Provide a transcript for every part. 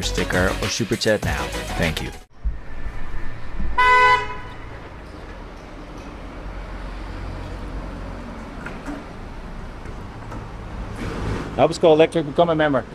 sticker or super chat now. Thank you. Help us go electric, become a member.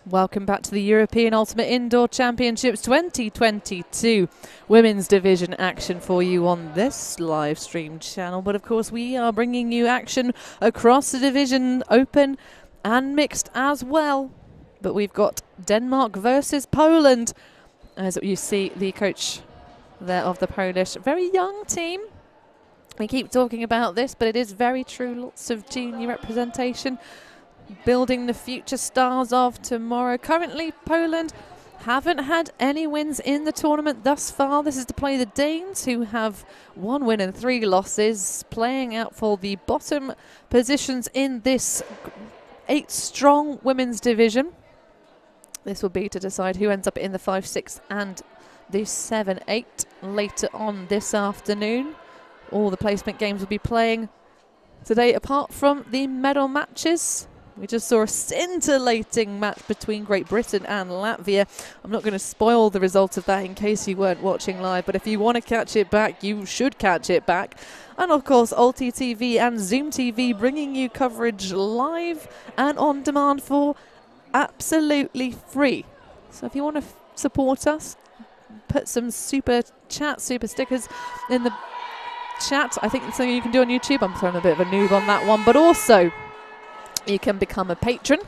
Welcome back to the European Ultimate Indoor Championships 2022 Women's Division action for you on this live stream channel. But of course we are bringing you action across the division, open and mixed as well. But we've got Denmark versus Poland. As you see, the coach there of the Polish, very young team. We keep talking about this, but it is very true. Lots of junior representation, building the future stars of tomorrow. Currently, Poland haven't had any wins in the tournament thus far. This is to play the Danes, who have 1 win and 3 losses, playing out for the bottom positions in this 8-strong women's division. This will be to decide who ends up in the 5, 6 and the 7, 8 later on this afternoon. All the placement games will be playing today, apart from the medal matches. We just saw a scintillating match between Great Britain and Latvia. I'm not going to spoil the result of that in case you weren't watching live, but if you want to catch it back, you should catch it back. And of course, ULTI.TV and ZoomTV bringing you coverage live and on demand for absolutely free. So if you want to support us, put some super chat, super stickers in the chat. I think it's something you can do on YouTube. I'm throwing a bit of a noob on that one, but also you can become a patron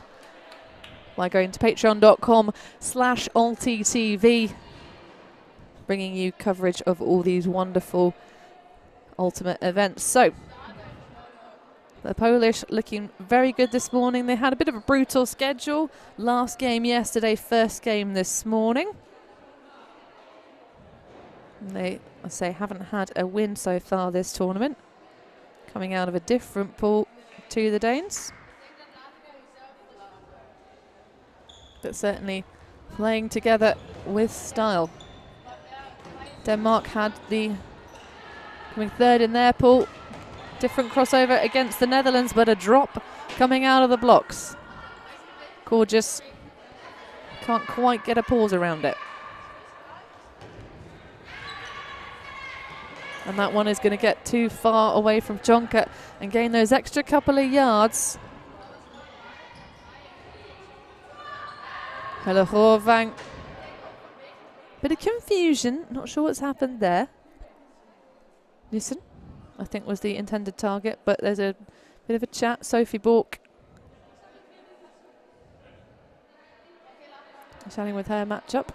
by going to patreon.com/ULTI.TV, bringing you coverage of all these wonderful ultimate events. So, the Polish looking very good this morning. They had a bit of a brutal schedule. Last game yesterday, first game this morning. And they, I say, haven't had a win so far this tournament, coming out of a different pool to the Danes. But certainly playing together with style. Denmark had the coming third in their pool. Different crossover against the Netherlands, but a drop coming out of the blocks. Gorgeous. Can't quite get a pause around it. And that one is going to get too far away from Jonka and gain those extra couple of yards. Hello, Horvang. Bit of confusion. Not sure what's happened there. Nissen, I think, was the intended target, but there's a bit of a chat. Sophie Bork chatting with her matchup.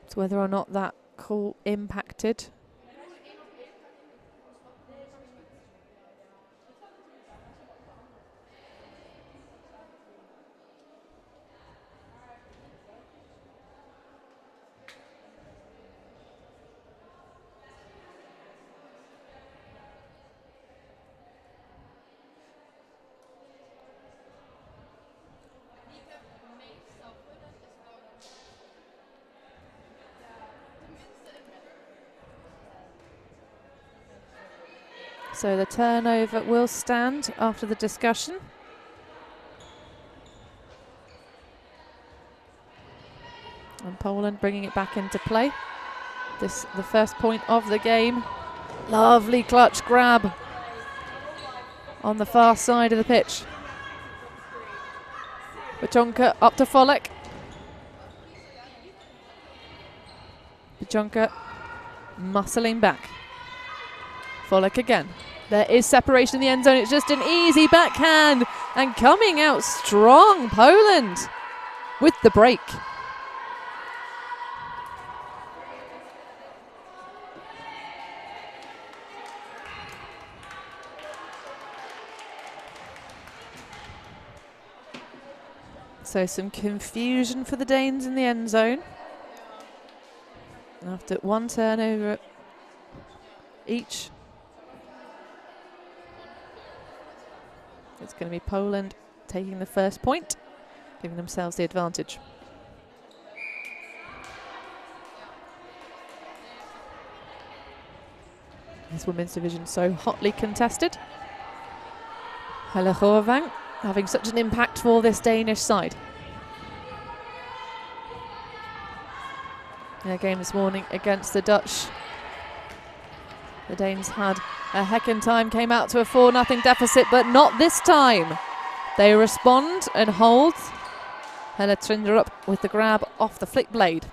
So whether or not that call impacted. So the turnover will stand after the discussion. And Poland bringing it back into play. This the first point of the game. Lovely clutch grab on the far side of the pitch. Pachonka up to Flik. Pachonka muscling back. Flik again. There is separation in the end zone. It's just an easy backhand. And coming out strong, Poland with the break. So some confusion for the Danes in the end zone. After one turnover each. It's going to be Poland taking the first point, giving themselves the advantage. This women's division so hotly contested. Helle Hårvang having such an impact for this Danish side. Their game this morning against the Dutch. The Danes had a heck of time, came out to a 4-0 deficit, but not this time. They respond and hold. Helle Trindrup with the grab off the flick blade.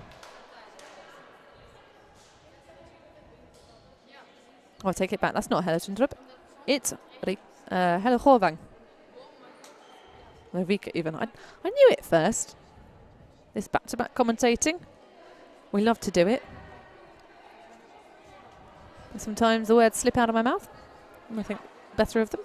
Oh, I take it back. That's not Helle Trindrup. It's Helle Hårvang. Rika even. I knew it first. This back-to-back commentating. We love to do it. And sometimes the words slip out of my mouth. And I think better of them.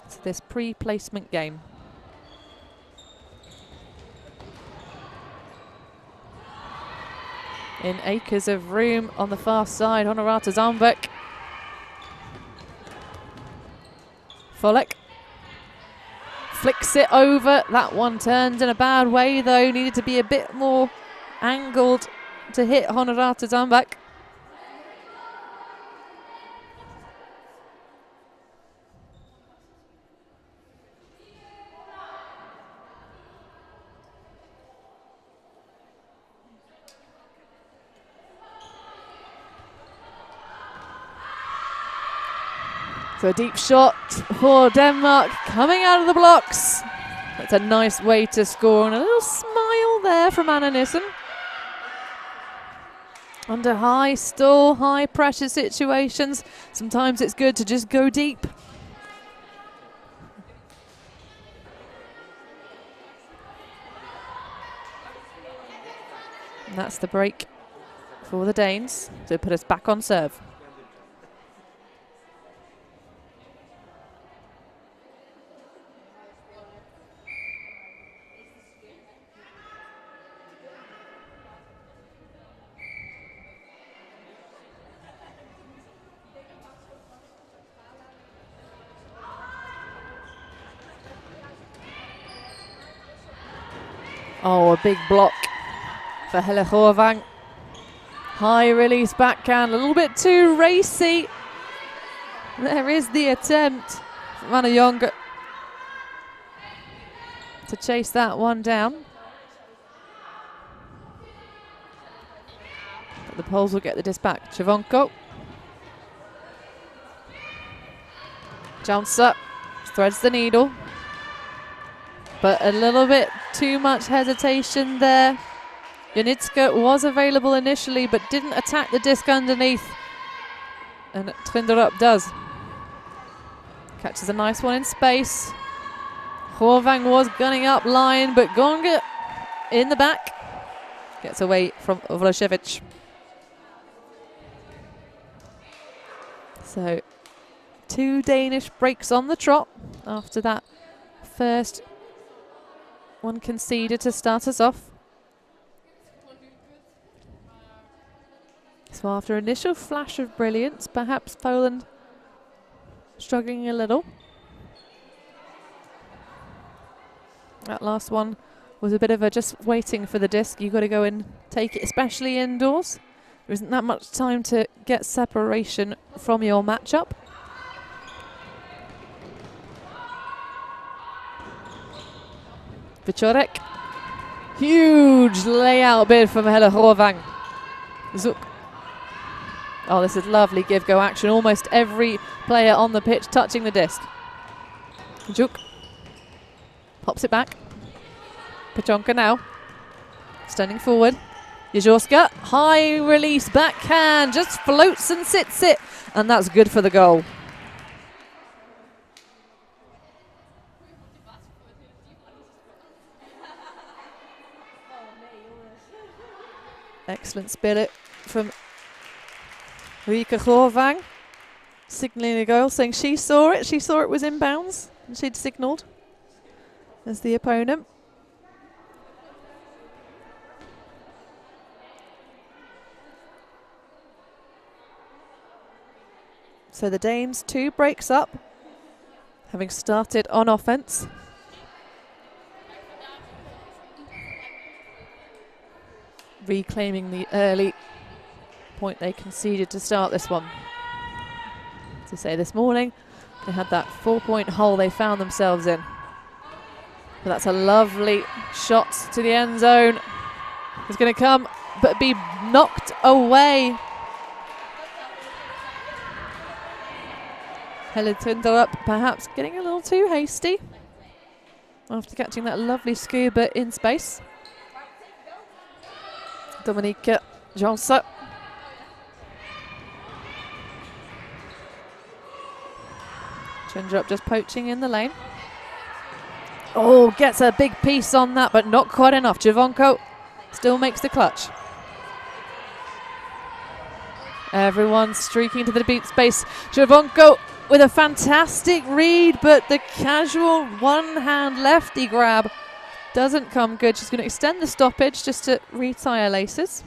It's this pre-placement game. In acres of room on the far side, Honorata Zambek. Flik flicks it over. That one turns in a bad way though. Needed to be a bit more angled to hit Honorata Zambek. So a deep shot for Denmark coming out of the blocks. That's a nice way to score, and a little smile there from Anna Nissen. Under high stall, high pressure situations, sometimes it's good to just go deep. And that's the break for the Danes to put us back on serve. Oh, a big block for Helle Hårvang. High release backhand, a little bit too racy. There is the attempt from Anna Younger to chase that one down. But the Poles will get the dispatch. Chivonko. Jumps up, threads the needle. But a little bit too much hesitation there. Janitska was available initially, but didn't attack the disc underneath. And Trindrup does. Catches a nice one in space. Hårvang was gunning up line, but Gonga in the back. Gets away from Vlašević. So 2 Danish breaks on the trot after that first one conceded to start us off. So after initial flash of brilliance, perhaps Poland struggling a little. That last one was a bit of a just waiting for the disc. You've got to go and take it, especially indoors. There isn't that much time to get separation from your matchup. Wieczorek. Huge layout bid from Helle Hårvang. Zook Oh, this is lovely give-go action. Almost every player on the pitch touching the disc. Juk pops it back. Pachonka now. Standing forward. Jezorska, high release backhand, just floats and sits it. And that's good for the goal. Excellent spirit from Rika Gorvang, signalling a goal, saying she saw it was inbounds, and she'd signalled as the opponent. So the Danes 2 breaks up, having started on offence. Reclaiming the early point they conceded to start this one. To say this morning, they had that 4-point hole they found themselves in. But that's a lovely shot to the end zone. It's going to come, but be knocked away. Helle Trinderup perhaps getting a little too hasty after catching that lovely scuba in space. Dominique Janssen. Trinderup just poaching in the lane. Oh, gets a big piece on that, but not quite enough. Javonko still makes the clutch. Everyone streaking to the beat space. Javonko with a fantastic read, but the casual one-hand lefty grab doesn't come good. She's going to extend the stoppage just to retie her laces.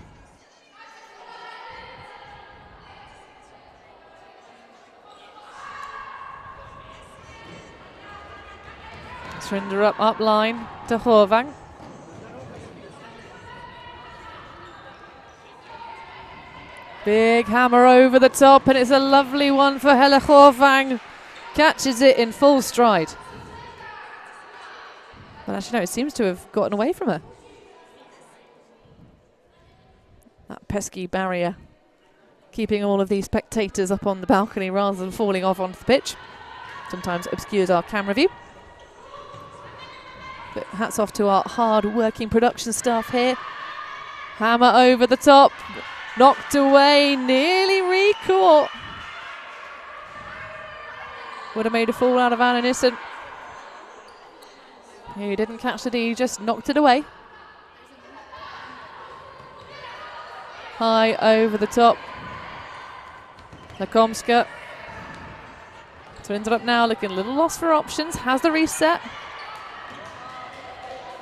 Trinderup up line to Gorvang. Big hammer over the top, and it's a lovely one for Helle Gorvang. Catches it in full stride. But actually, no, it seems to have gotten away from her. That pesky barrier keeping all of these spectators up on the balcony rather than falling off onto the pitch. Sometimes obscures our camera view. But hats off to our hard-working production staff here. Hammer over the top. Knocked away, nearly re-caught. Would have made a fool out of Anna Nissen. He didn't catch the D, just knocked it away. High over the top. Lakomska. Trinderup now looking a little lost for options. Has the reset.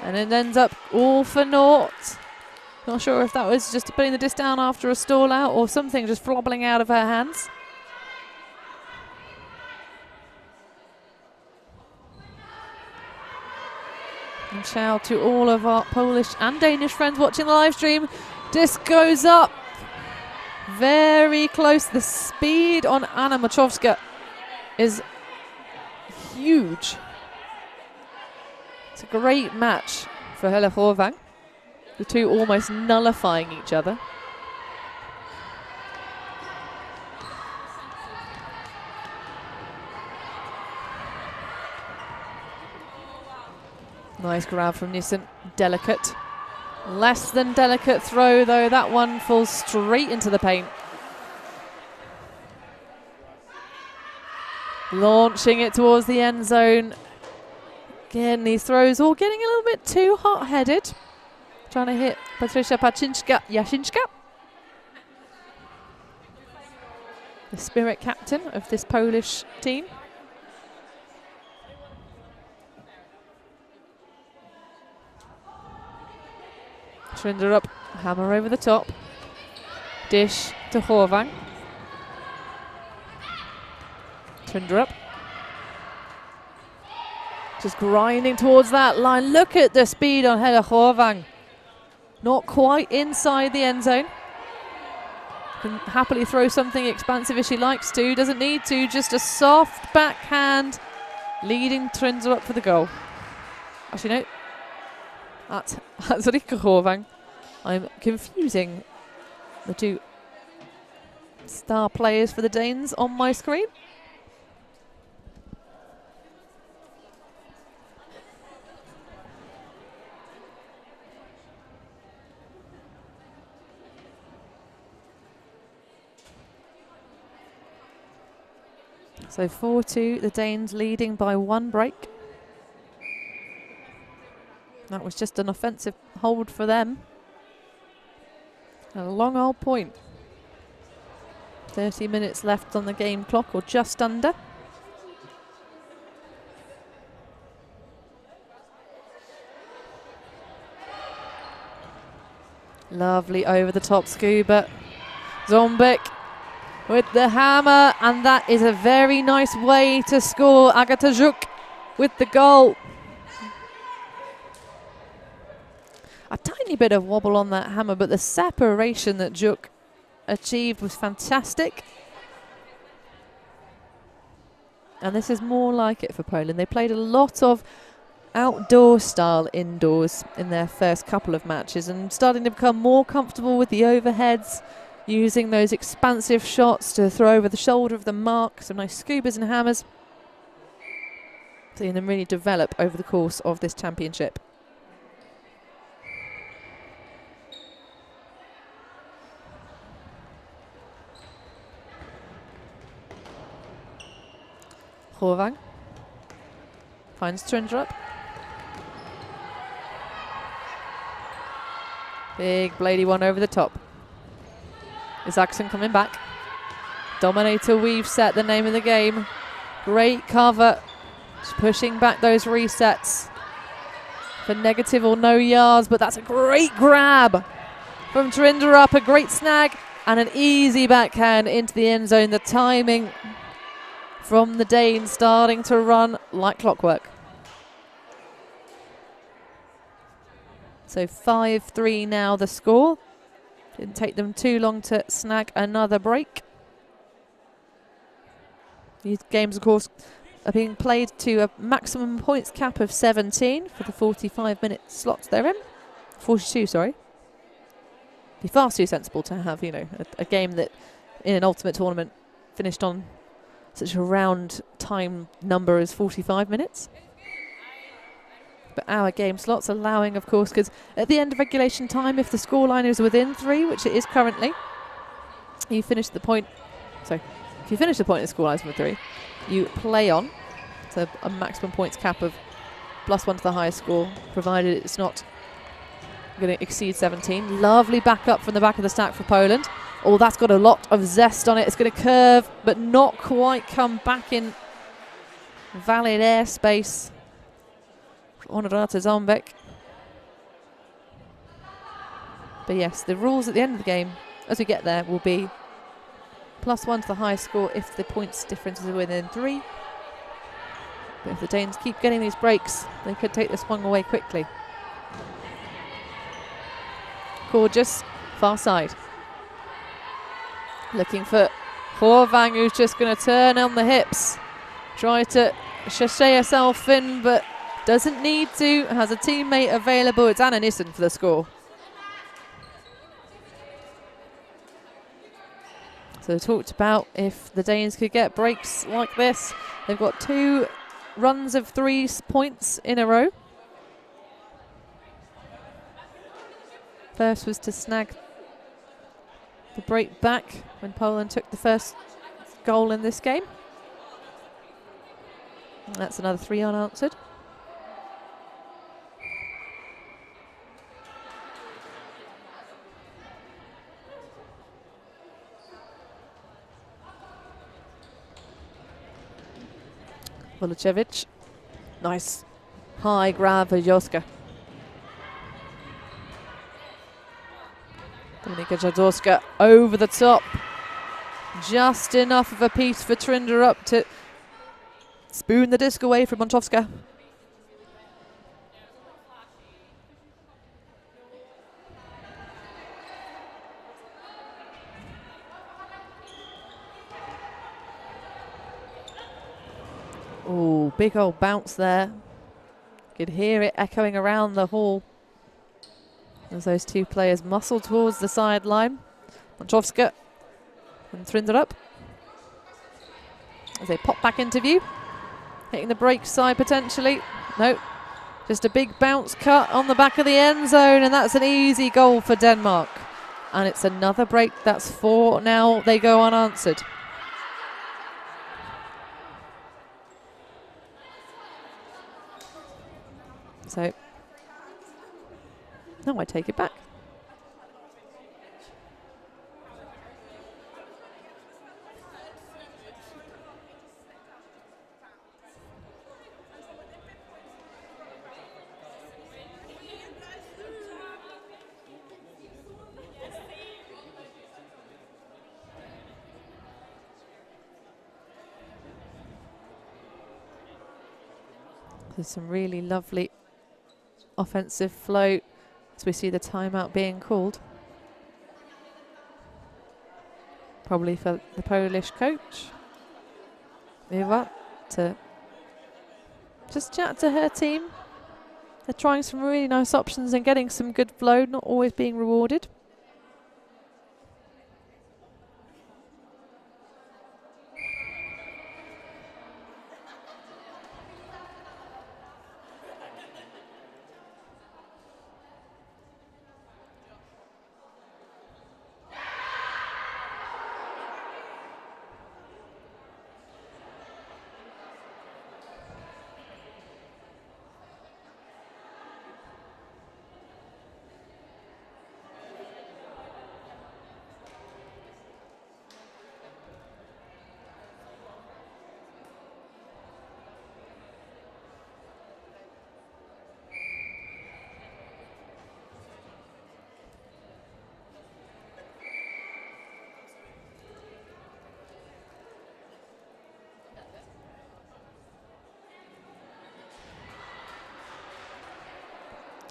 And it ends up all for naught. Not sure if that was just putting the disc down after a stall out or something just flobbling out of her hands. And shout to all of our Polish and Danish friends watching the live stream. Disc goes up. Very close. The speed on Anna Machowska is huge. It's a great match for Helle Gorvang. The two almost nullifying each other. Nice grab from Nissen. Delicate. Less than delicate throw though. That one falls straight into the paint. Launching it towards the end zone. Again, these throws all getting a little bit too hot-headed. Trying to hit Patricia Jasinska. The spirit captain of this Polish team. Trinderup, hammer over the top. Dish to Gorvang. Trinderup. Just grinding towards that line. Look at the speed on Helle Gorvang. Not quite inside the end zone. Can happily throw something expansive if she likes to. Doesn't need to. Just a soft backhand leading Trinderup for the goal. Actually, no. That's Rika Gorvang. I'm confusing the two star players for the Danes on my screen. So 4-2, the Danes leading by 1 break. That was just an offensive hold for them. A long old point. 30 minutes left on the game clock, or just under. Lovely over the top scuba. Zombek with the hammer, and that is a very nice way to score. Agata Juk with the goal. A tiny bit of wobble on that hammer, but the separation that Juk achieved was fantastic. And this is more like it for Poland. They played a lot of outdoor style indoors in their first couple of matches and starting to become more comfortable with the overheads, using those expansive shots to throw over the shoulder of the mark, some nice scubas and hammers. Seeing them really develop over the course of this championship. Horvang finds Trindrup. Big bladey one over the top. Isaacson coming back. Dominator weave set, the name of the game. Great cover. Just pushing back those resets for negative or no yards, but that's a great grab from Trindrup. A great snag and an easy backhand into the end zone. The timing from the Danes starting to run like clockwork. So 5-3 now the score. Didn't take them too long to snag another break. These games, of course, are being played to a maximum points cap of 17 for the 45-minute slots they're in. 42, sorry. Be far too sensible to have, you know, a game that in an ultimate tournament finished on such a round time number as 45 minutes. But our game slots allowing, of course, because at the end of regulation time, if the scoreline is within 3, which it is currently, you finish the point. So if you finish the point and the scoreline is within 3, you play on. So a maximum points cap of +1 to the highest score, provided it's not going to exceed 17. Lovely backup from the back of the stack for Poland. Oh, that's got a lot of zest on it. It's going to curve, but not quite come back in valid airspace. Honorata Zombek. But yes, the rules at the end of the game, as we get there, will be +1 to the highest score if the points difference is within 3. But if the Danes keep getting these breaks, they could take this one away quickly. Gorgeous, far side. Looking for Horvang, who's just going to turn on the hips. Try to sachet herself in, but doesn't need to. Has a teammate available. It's Anna Nissen for the score. So talked about if the Danes could get breaks like this. They've got 2 runs of 3 points in a row. First was to snag the break back when Poland took the first goal in this game. And that's another 3 unanswered. Volocevic. Nice high grab for Joska. Dominika Jadorska over the top. Just enough of a piece for Trindrup to spoon the disc away from Montowska. Oh, big old bounce there. Could hear it echoing around the hall as those 2 players muscle towards the sideline. Montowska And Trinderup, as they pop back into view, hitting the break side potentially. No, just a big bounce cut on the back of the end zone, and that's an easy goal for Denmark. And it's another break. That's 4 now. They go unanswered. So, no, I take it back. There's some really lovely offensive flow as we see the timeout being called. Probably for the Polish coach, Eva, to just chat to her team. They're trying some really nice options and getting some good flow, not always being rewarded.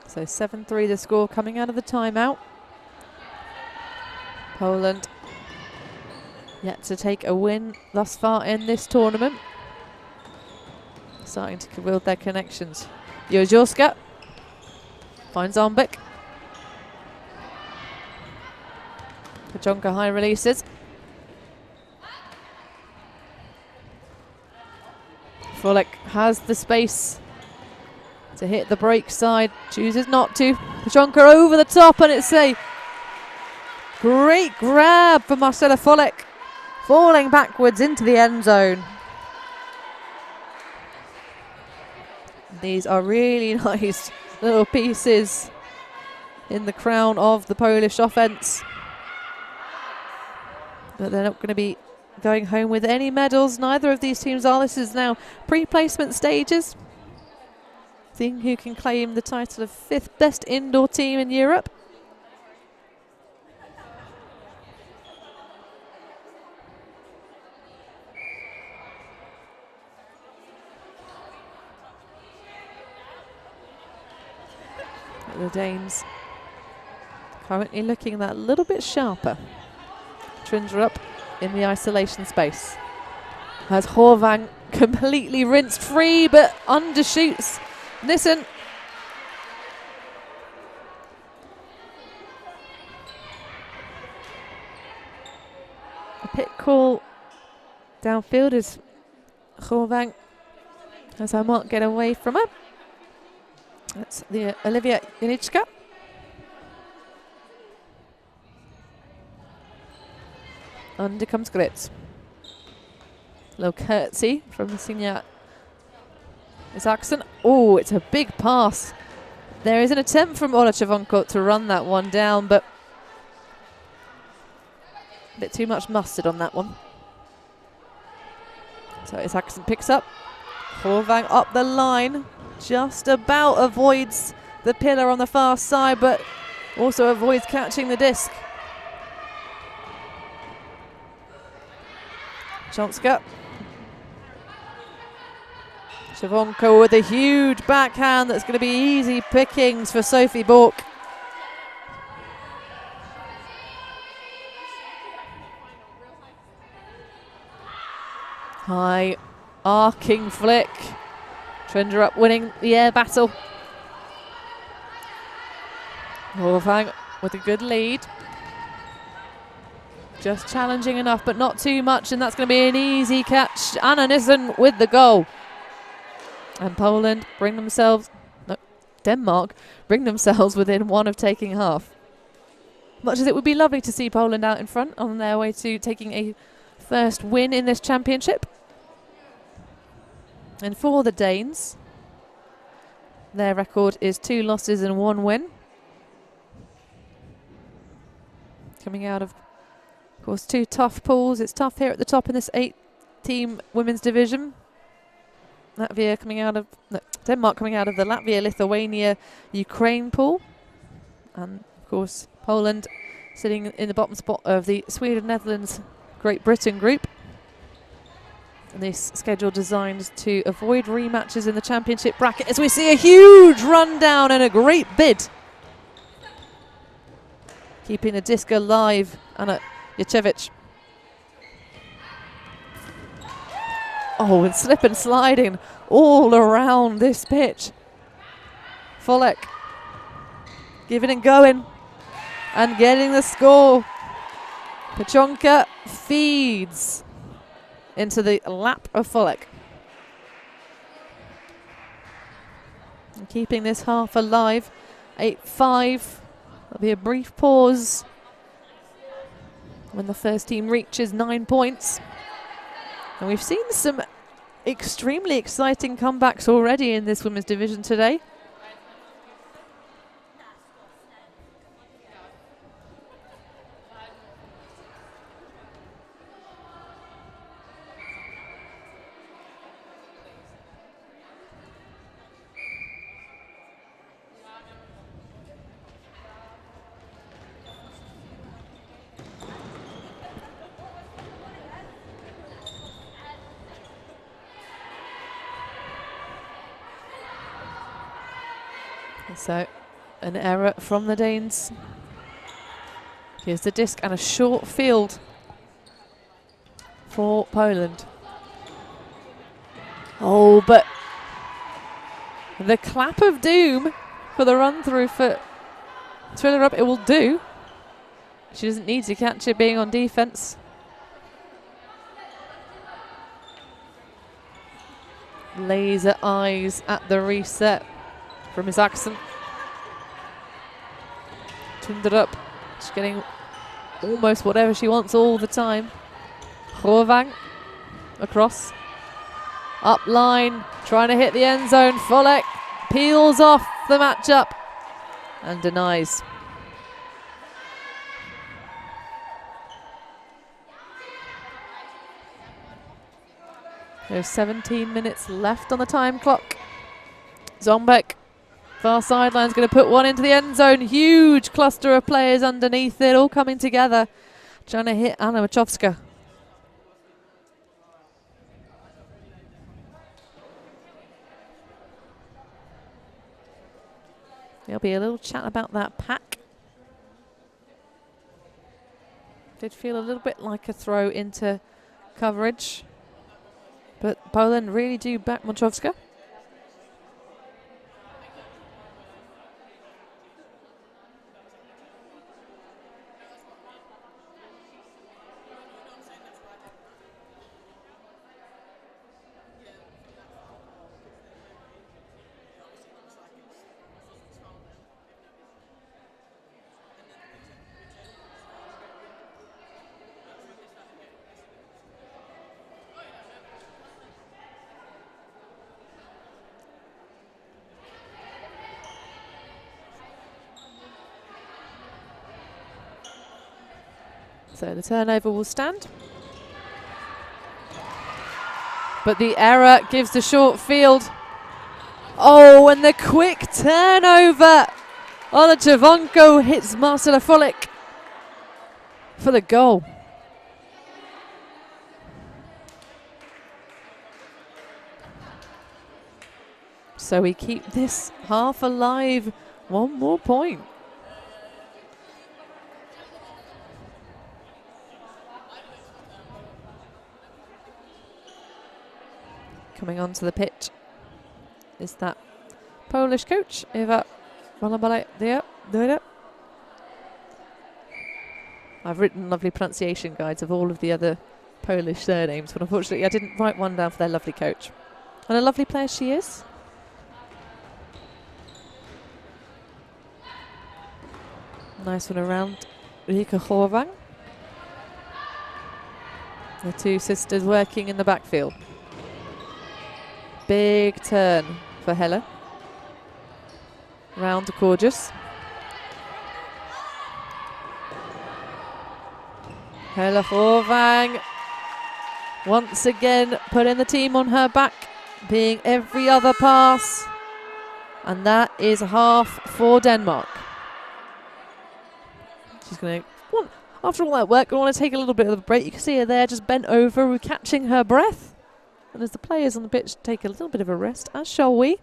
So 7-3 the score coming out of the timeout. Poland yet to take a win thus far in this tournament. Starting to build their connections. Jozorska finds Armbek. Kajonka high releases. Flik has the space to hit the break side, chooses not to. Kajonka over the top, and it's a great grab for Marcela Flik, falling backwards into the end zone. These are really nice little pieces in the crown of the Polish offense. But they're not going to be going home with any medals. Neither of these teams are. This is now pre-placement stages. Seeing who can claim the title of 5th best indoor team in Europe. The Danes currently looking that little bit sharper. Trinderup in the isolation space. Has Horvang completely rinsed free, but undershoots Nissen. A pit call downfield as Horvang has her mark get away from her. That's the Olivia Janiczka. Under comes Gritz. Little curtsy from the senior Isaacson. Oh, it's a big pass. There is an attempt from Ola Czerwonko to run that one down, but a bit too much mustard on that one. So Isaacson picks up. Horvang up the line. Just about avoids the pillar on the far side, but also avoids catching the disc. Chanska. Czerwonko with a huge backhand that's going to be easy pickings for Sophie Bork. High arcing flick. Trinderup winning the air battle. Horvang with a good lead. Just challenging enough, but not too much, and that's going to be an easy catch. Anna Nissen with the goal. And Poland Denmark bring themselves within one of taking half. Much as it would be lovely to see Poland out in front on their way to taking a first win in this championship. And for the Danes, their record is 2 losses and 1 win. Coming out of course, 2 tough pools. It's tough here at the top in this 8-team women's division. Denmark coming out of the Latvia, Lithuania, Ukraine pool. And of course, Poland sitting in the bottom spot of the Sweden, Netherlands, Great Britain group. And this schedule designed to avoid rematches in the championship bracket, as we see a huge run down and a great bid. Keeping the disc alive, Anna Jacevich. Oh, and slip and sliding all around this pitch. Flik giving and going and getting the score. Pechonka feeds into the lap of Flik. And keeping this half alive. 8-5. There'll be a brief pause when the first team reaches 9 points. And we've seen some extremely exciting comebacks already in this women's division today. So, an error from the Danes. Here's the disc and a short field for Poland. Oh, but the clap of doom for the run through for Thriller Up, it will do. She doesn't need to catch it being on defense. Laser eyes at the reset from Isaacson. Turned it up. She's getting almost whatever she wants all the time. Hovang across. Up line, trying to hit the end zone. Flik peels off the matchup and denies. There's 17 minutes left on the time clock. Zombek, far sideline's going to put one into the end zone. Huge cluster of players underneath it, all coming together, trying to hit Anna Machowska. There'll be a little chat about that pack. Did feel a little bit like a throw into coverage, but Poland really do back Machowska. So the turnover will stand. But the error gives the short field. Oh, and the quick turnover. Ola Chavonko hits Marcela Flik for the goal. So we keep this half alive. One more point. Coming onto the pitch is that Polish coach, Eva Balabala. I've written lovely pronunciation guides of all of the other Polish surnames, but unfortunately I didn't write one down for their lovely coach. And a lovely player she is. Nice one around Rika Horvang. The two sisters working in the backfield. Big turn for Helle. Round to Gorgeous. Helle Horvang once again putting the team on her back, being every other pass. And that is half for Denmark. She's going to, after all that work, we want to take a little bit of a break. You can see her there just bent over, catching her breath. And as the players on the pitch take a little bit of a rest, as shall we.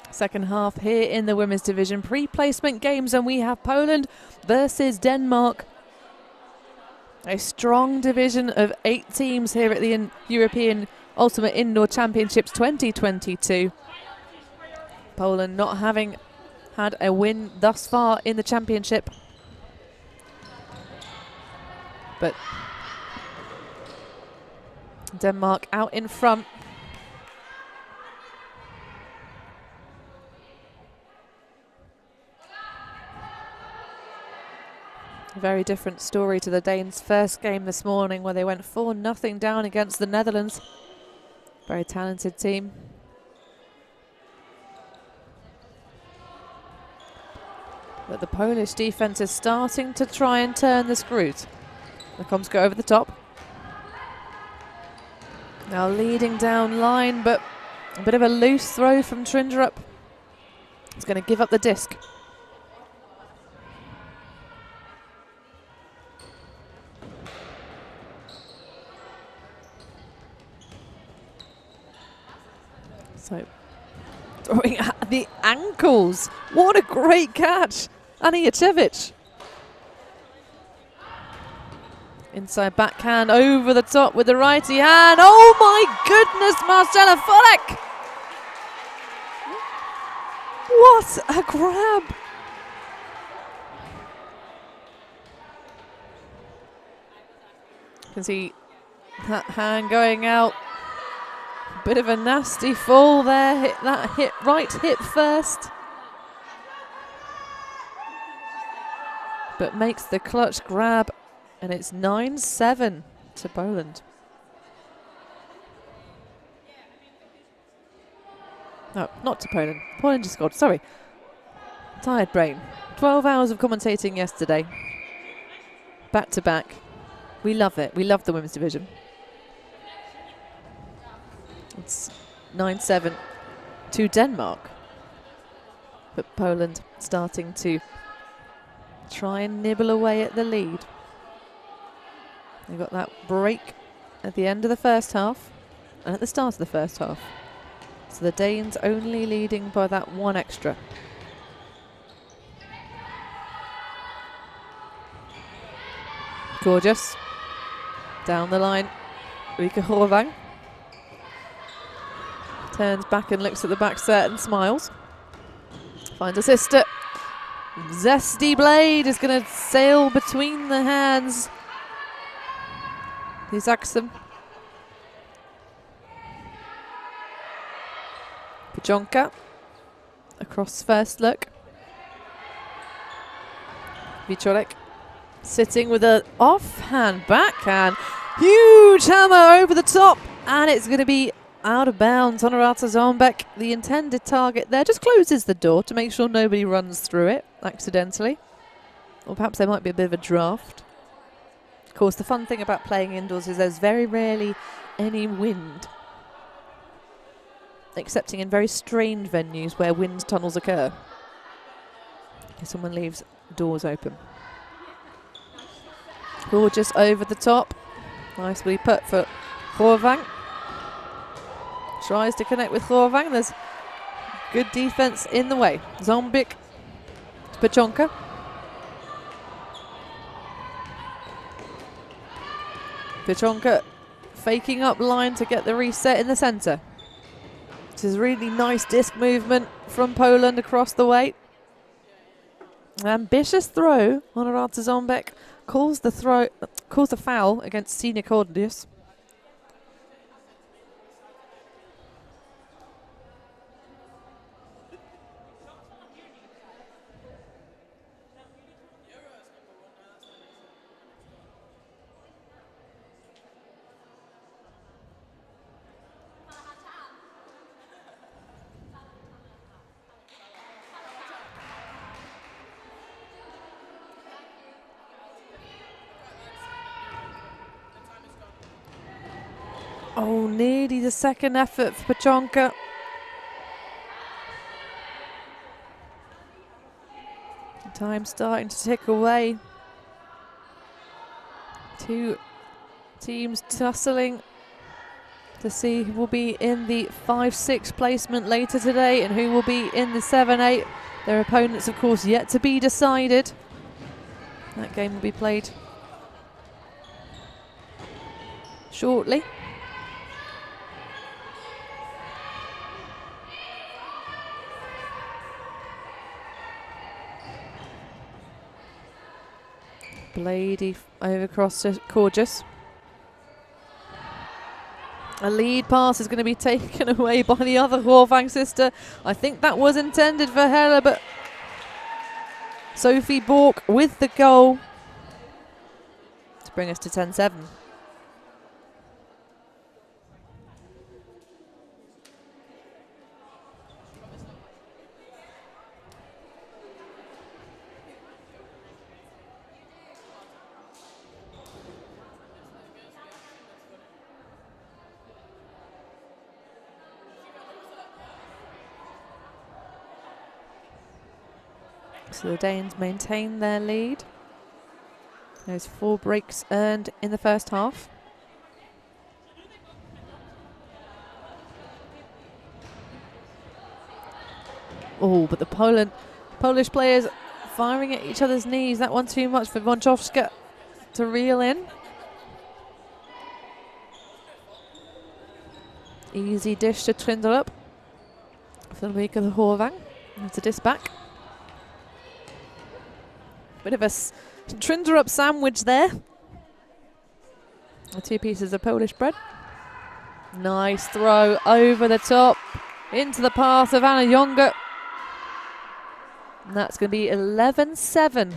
Second half here in the women's division, pre-placement games, and we have Poland versus Denmark. A strong division of 8 teams here at the European Ultimate Indoor Championships 2022. Poland not having had a win thus far in the championship. But Denmark out in front. Very different story to the Danes' first game this morning, where they went 4-0 down against the Netherlands. Very talented team. But the Polish defence is starting to try and turn the screws. The Coms go over the top. Now leading down line, but a bit of a loose throw from Trindrup. He's going to give up the disc. So, throwing at the ankles. What a great catch. Anijacevic. Inside backhand over the top with the righty hand. Oh my goodness, Marcela Flik. What a grab. You can see that hand going out. Bit of a nasty fall there, hit that right hip first. But makes the clutch grab, and it's 9-7 to Poland. No, not to Poland. Poland just scored, sorry. Tired brain. 12 hours of commentating yesterday. Back to back. We love it. We love the women's division. It's 9-7 to Denmark. But Poland starting to try and nibble away at the lead. They got that break at the end of the first half and at the start of the first half. So the Danes only leading by that one extra. Gorgeous. Down the line, Rika Horvang. Turns back and looks at the back set and smiles. Finds a sister. Zesty blade is going to sail between the hands. Isaacson. Pajonka across first look. Vicorek sitting with an offhand backhand. Huge hammer over the top, and it's going to be out of bounds. Honorata Zombeck, the intended target there, just closes the door to make sure nobody runs through it accidentally. Or perhaps there might be a bit of a draft. Of course, the fun thing about playing indoors is there's very rarely any wind, excepting in very strange venues where wind tunnels occur. If someone leaves doors open. Gorgeous over the top. Nicely put for Horvang. Tries to connect with Horvang. There's good defense in the way. Zombik to Pajonka. Pajonka faking up line to get the reset in the centre. This is really nice disc movement from Poland across the way. Ambitious throw. Honorata Zombek calls the foul against Sina Cordius. Oh, nearly the second effort for Pajonka. Time starting to tick away. Two teams tussling to see who will be in the 5-6 placement later today and who will be in the 7-8. Their opponents, of course, yet to be decided. That game will be played shortly. Blady over across to Gorgeous. A lead pass is going to be taken away by the other Horvang sister. I think that was intended for Hella, but Sophie Bork with the goal to bring us to 10-7. So the Danes maintain their lead. There's 4 breaks earned in the first half. Oh, but the Polish players firing at each other's knees. That one too much for Wączowska to reel in. Easy dish to Trinderup for the week of the Horvang. It's a disc back. Bit of a Trinderup sandwich there. The 2 pieces of Polish bread. Nice throw over the top into the path of Anna Jonge. And that's going to be 11-7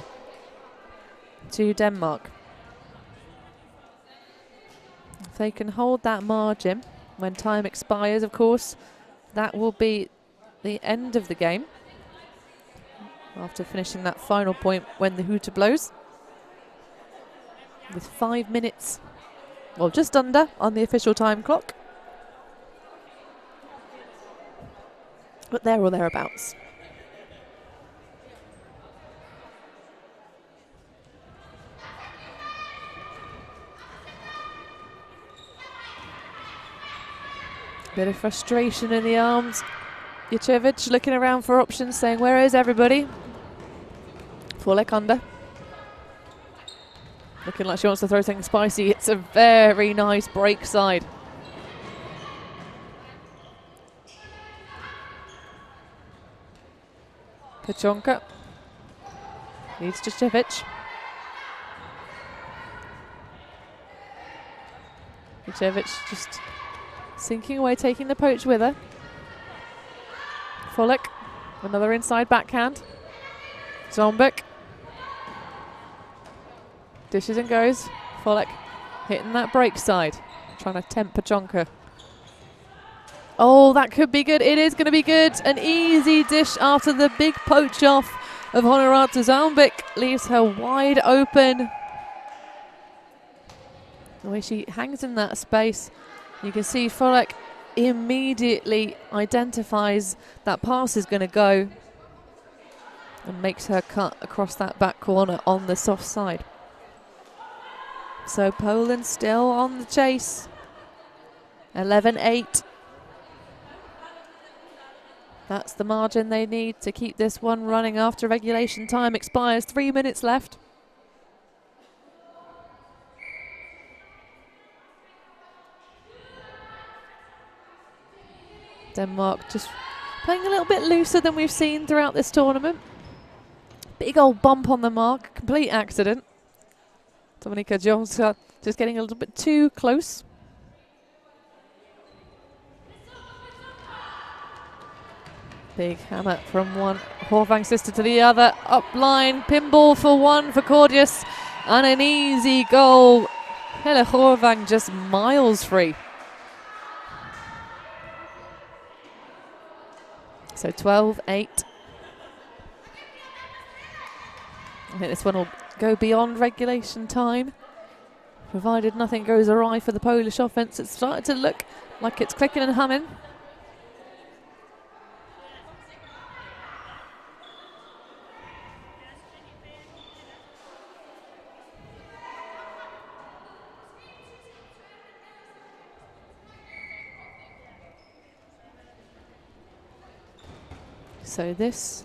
to Denmark. If they can hold that margin when time expires, of course, that will be the end of the game. After finishing that final point when the hooter blows. with 5 minutes, well, just under on the official time clock. But there or thereabouts. Bit of frustration in the arms. Jucevic looking around for options, saying, where is everybody? Flik under. Looking like she wants to throw something spicy. It's a very nice break side. Pachonka leads Jucevic. Jucevic just sinking away, taking the poach with her. Flik, another inside backhand. Zombik. Dishes and goes. Flik hitting that break side. Trying to tempt Pachonka. Oh, that could be good. It is going to be good. An easy dish after the big poach off of Honorata. Zombik leaves her wide open. The way she hangs in that space, you can see Flik immediately identifies that pass is going to go and makes her cut across that back corner on the soft side. So Poland still on the chase. 11-8. That's the margin they need to keep this one running after regulation time expires. 3 minutes left. Denmark just playing a little bit looser than we've seen throughout this tournament. Big old bump on the mark, complete accident. Dominika Jonska just getting a little bit too close. Big hammer from one Horvang sister to the other. Up line, pinball for one for Cordius. And an easy goal. Helle Horvang just miles free. So 12-8. I think this one will go beyond regulation time, provided nothing goes awry for the Polish offense. It's starting to look like it's clicking and humming. So this,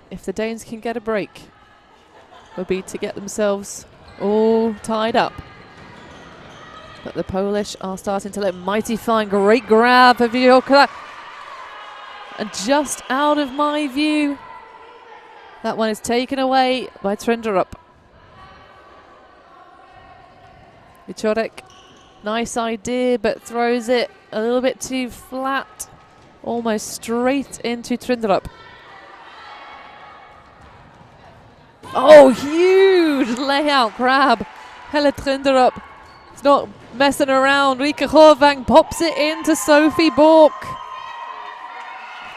if the Danes can get a break, will be to get themselves all tied up. But the Polish are starting to look mighty fine. Great grab of Vioka. And just out of my view, that one is taken away by Trinderup. Wieczorek, nice idea, but throws it a little bit too flat. Almost straight into Trinderup. Oh, huge layout grab. Helle Trinderup. It's not messing around. Rika Horvang pops it into Sophie Bork.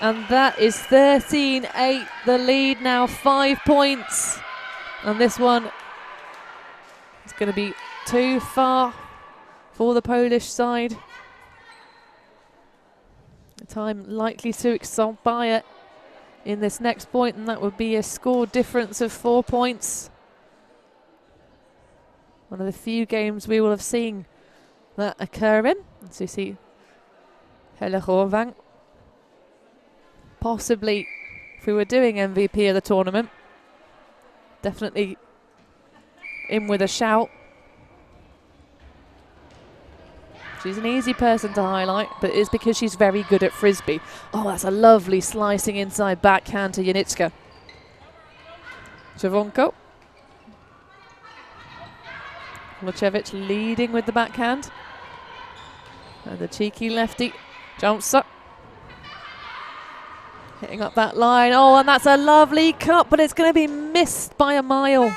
And that is 13-8. The lead now 5 points. And this one is going to be too far for the Polish side. The time likely to expire in this next point, and that would be a score difference of 4 points. One of the few games we will have seen that occur in. So you see Helle Horvang, possibly, if we were doing MVP of the tournament, definitely in with a shout. She's an easy person to highlight, but it's because she's very good at Frisbee. Oh, that's a lovely slicing inside backhand to Janicka. Czerwonko. Lucevic leading with the backhand. And the cheeky lefty jumps up. Hitting up that line. Oh, and that's a lovely cut, but it's going to be missed by a mile.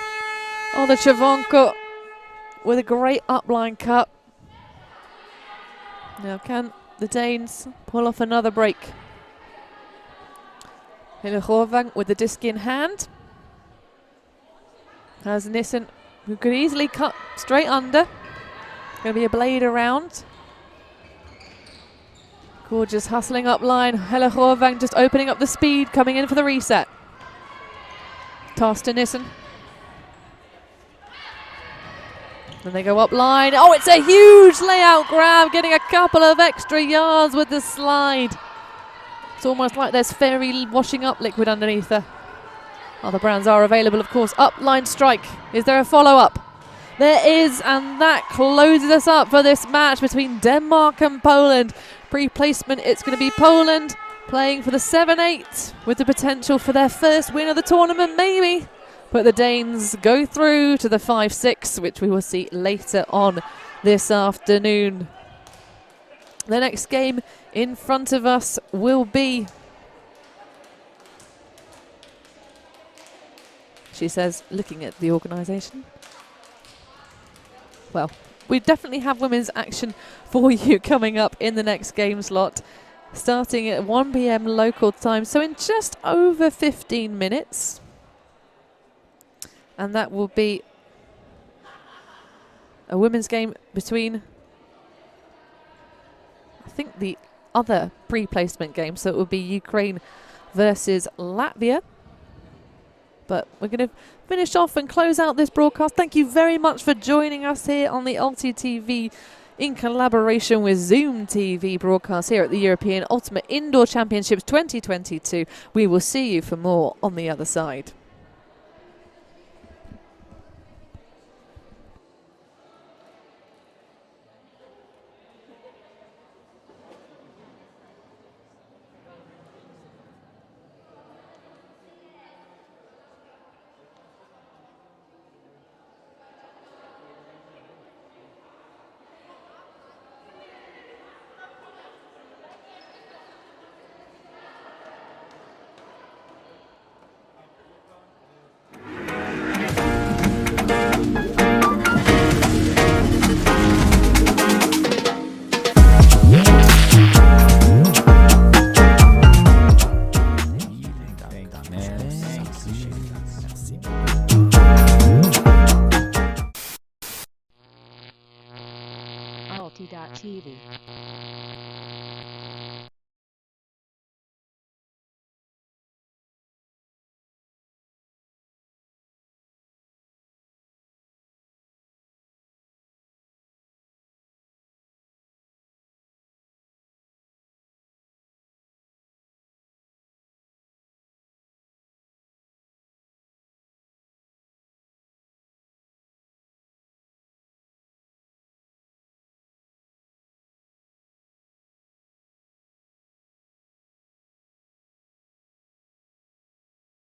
Oh, the Czerwonko with a great upline cut. Now can the Danes pull off another break? Helle Horvang with the disc in hand. Has Nissen who could easily cut straight under. Going to be a blade around. Gorgeous hustling up line. Helle Horvang just opening up the speed, coming in for the reset. Torsten Nissen. Then they go up line. Oh, it's a huge layout grab, getting a couple of extra yards with the slide. It's almost like there's fairy washing up liquid underneath her. Other brands are available, of course. Up line strike. Is there a follow-up? There is, and that closes us up for this match between Denmark and Poland. Pre-placement, it's going to be Poland playing for the 7-8 with the potential for their first win of the tournament, maybe. But the Danes go through to the 5-6, which we will see later on this afternoon. The next game in front of us will be, she says, looking at the organisation. Well, we definitely have women's action for you coming up in the next game slot, starting at 1 p.m. local time, so in just over 15 minutes. And that will be a women's game between, I think, the other pre-placement game, so it will be Ukraine versus Latvia. But we're going to finish off and close out this broadcast. Thank you very much for joining us here on the ULTI.TV in collaboration with Zoom TV broadcast here at the European Ultimate Indoor Championships 2022. We will see you for more on the other side.